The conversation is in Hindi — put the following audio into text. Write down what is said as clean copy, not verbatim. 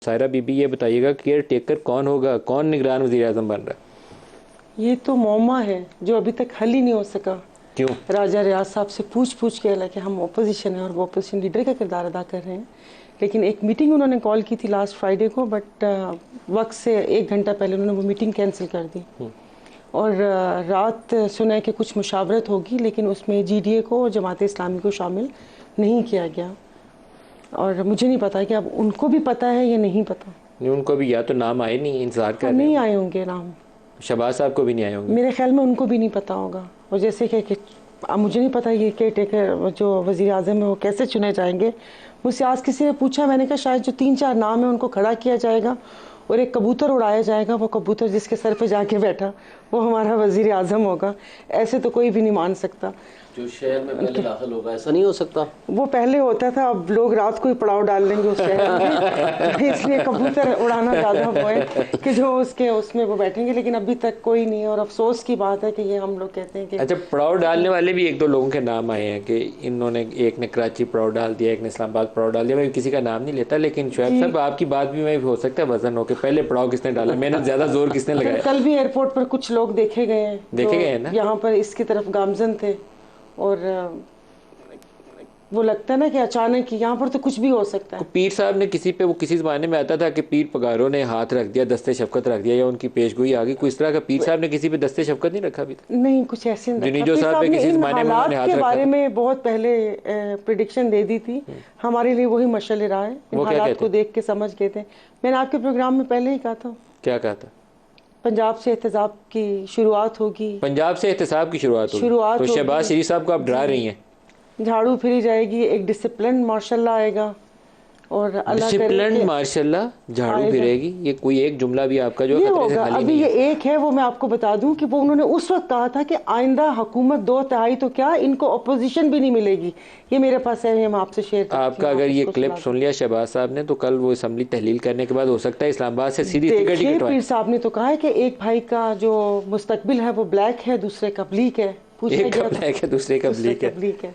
सायरा बीबी, ये बताइएगा केयर टेकर कौन होगा, कौन निगरान वज़ीर आज़म बन रहा है? ये तो मौमा है जो अभी तक हल ही नहीं हो सका। क्यों? राजा रियाज साहब से पूछ पूछ के, हालांकि हम ओपोजिशन है और वो अपोजिशन लीडर का किरदार अदा कर रहे हैं, लेकिन एक मीटिंग उन्होंने कॉल की थी लास्ट फ्राइडे को, बट वक्त से 1 घंटा पहले उन्होंने वो मीटिंग कैंसिल कर दी। और रात सुना है कि कुछ मुशावरत होगी, लेकिन उसमें जीडीए को और जमात इस्लामी को शामिल नहीं किया गया। और मुझे नहीं पता कि अब उनको भी पता है या नहीं पता। नहीं, उनको भी या तो नाम आए नहीं, इंतजार हाँ, कर रहे नहीं हैं। आए होंगे नाम। शहबाज साहब को भी नहीं आए होंगे। मेरे ख्याल में उनको भी नहीं पता होगा। और जैसे कि अब मुझे नहीं पता ये केयर टेकर जो वज़ीर आज़म है वो कैसे चुने जाएंगे। मुझसे आज किसी ने पूछा, मैंने कहा शायद जो 3-4 नाम है उनको खड़ा किया जाएगा और एक कबूतर उड़ाया जाएगा, वो कबूतर जिसके सर पे जाके बैठा वो हमारा वज़ीर आज़म होगा। ऐसे तो कोई भी नहीं मान सकता। जो शहर में पहले दाखिल होगा, ऐसा नहीं हो सकता? वो पहले होता था, अब लोग रात को ही पड़ाव डाल लेंगे उस शहर में तो इसलिए कबूतर उड़ाना ज़्यादा वो है कि जो उसके उसमें वो बैठेंगे, लेकिन अभी तक कोई नहीं है। और अफसोस की बात है कि ये हम लोग कहते हैं कि अच्छा, पड़ाव डालने वाले भी 1-2 लोगों के नाम आए हैं कि इन्होंने, एक ने कराची पड़ाव डाल दिया, एक ने इस्लामाबाद पड़ाव डाल दिया। मैं किसी का नाम नहीं लेता, लेकिन शुएब साहब आपकी बात भी में हो सकता है वजन हो कि पहले पड़ाव किसने डाला, मेहनत ज़्यादा, जोर किसने लगाया। कल भी एयरपोर्ट पर कुछ लोग देखे गए हैं, देखे गए हैं ना? यहाँ पर इसकी तरफ गामजन थे। और वो लगता है ना कि अचानक यहाँ पर तो कुछ भी हो सकता है। पीर साहब ने किसी पे, वो किसी ज़माने में आता था कि पीर पगारों ने हाथ रख दिया, दस्ते शफकत रख दिया, या उनकी पेशगोई आ गई, कोई इस तरह का पीर साहब ने किसी पे दस्ते शफकत नहीं रखा अभी तक? नहीं, कुछ ऐसे नहीं रखा। जुनीजो पीर साहब साहब पे ने किसी इन ज़माने में उन्होंने हालात हाथ के रखा बारे था। में बहुत पहले प्रिडिक्शन दे दी थी। हमारे लिए वही मशअल राह है। इन वो क्या हालात कहते को हैं? देख के समझ गए थे। मैंने आपके प्रोग्राम में पहले ही कहा था, क्या कहा था? पंजाब से एहतजाब की शुरुआत होगी। पंजाब से एहतसाब की शुरुआत होगी, तो शहबाज होगी, शरीफ साहब को आप डरा रही हैं? झाड़ू फिरी जाएगी, एक डिसिप्लिन मार्शल आएगा और अल्लाह करे डिसिप्लिन कि मार्शल्लाह झाड़ू आएगा। फिरेगी, ये कोई एक जुमला भी आपका जो ये खतरे से होगा। खाली अभी नहीं ये है। एक है, वो मैं आपको बता दूं कि वो उन्होंने उस वक्त कहा था कि आइंदा हुकूमत 2 तिहाई तो क्या, इनको अपोजिशन भी नहीं मिलेगी। ये मेरे पास है, ये मैं आपसे शेयर करती आपका हूँ, आप अगर ये उसको क्लिप सुना सुन दें। लिया शहबाज साहब ने, तो कल वो असम्बली तहलील करने के बाद हो सकता है इस्लामाबाद से सीधी टिकट ही देखिए, कटवाएं। पीर साहब ने तो कहा है कि एक भाई का जो मुस्तकबिल है वो ब्लैक है, दूसरे का ब्लीक है। पूछा एक का गया था, ब्लैक है, दूसरे का दूसरे ब्लैक का है। ब्लीक है।